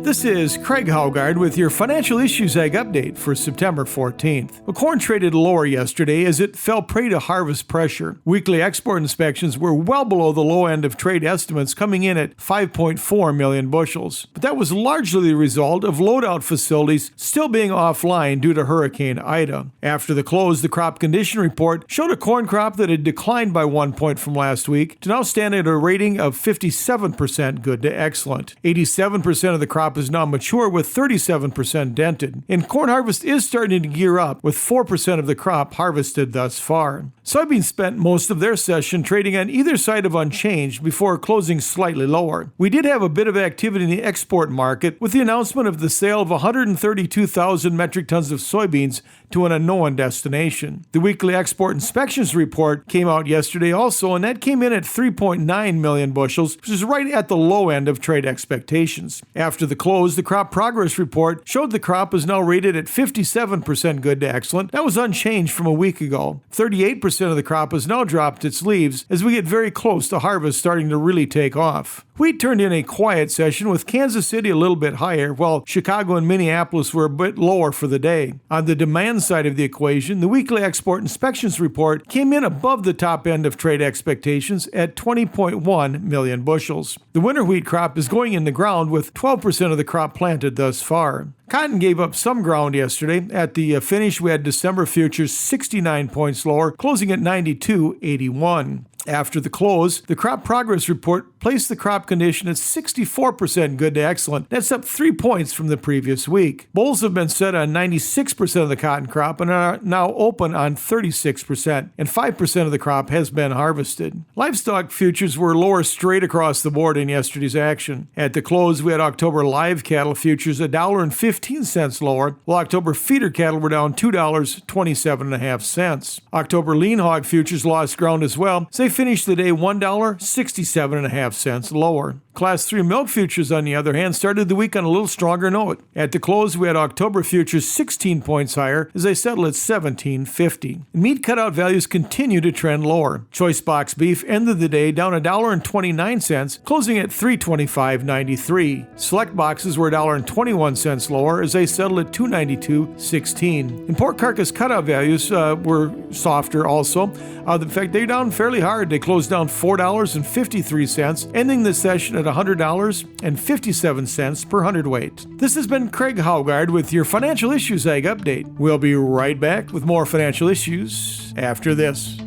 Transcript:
This is Craig Haugard with your Financial Issues Ag Update for September 14th. Well, corn traded lower yesterday as it fell prey to harvest pressure. Weekly export inspections were well below the low end of trade estimates, coming in at 5.4 million bushels. But that was largely the result of loadout facilities still being offline due to Hurricane Ida. After the close, the crop condition report showed a corn crop that had declined by 1 point from last week to now stand at a rating of 57% good to excellent. 87% of the crop is now mature with 37% dented. And corn harvest is starting to gear up with 4% of the crop harvested thus far. Soybeans spent most of their session trading on either side of unchanged before closing slightly lower. We did have a bit of activity in the export market with the announcement of the sale of 132,000 metric tons of soybeans to an unknown destination. The weekly export inspections report came out yesterday also, and that came in at 3.9 million bushels, which is right at the low end of trade expectations. After the close, the crop progress report showed the crop is now rated at 57% good to excellent. That was unchanged from a week ago. 38% of the crop has now dropped its leaves as we get very close to harvest starting to really take off. Wheat turned in a quiet session with Kansas City a little bit higher, while Chicago and Minneapolis were a bit lower for the day. On the demand side of the equation, the weekly export inspections report came in above the top end of trade expectations at 20.1 million bushels. The winter wheat crop is going in the ground with 12% of the crop planted thus far. Cotton gave up some ground yesterday. At the finish, we had December futures 69 points lower, closing at 92.81. After the close, the crop progress report placed the crop condition at 64% good to excellent. That's up 3 points from the previous week. Bulls have been set on 96% of the cotton crop and are now open on 36%, and 5% of the crop has been harvested. Livestock futures were lower straight across the board in yesterday's action. At the close, we had October live cattle futures $1.15 lower, while October feeder cattle were down $2.27.5. October lean hog futures lost ground as well, as they finished the day $1.67.5 lower. Class 3 milk futures, on the other hand, started the week on a little stronger note. At the close, we had October futures 16 points higher as they settled at $17.50. Meat cutout values continue to trend lower. Choice box beef ended the day down $1.29, closing at $3.25.93. Select boxes were $1.21 lower as they settled at $2.92.16. And pork carcass cutout values were softer also. In fact, they're down fairly hard. They closed down $4.53, ending the session at $100.57 per hundredweight. This has been Craig Haugard with your Financial Issues Ag Update. We'll be right back with more financial issues after this.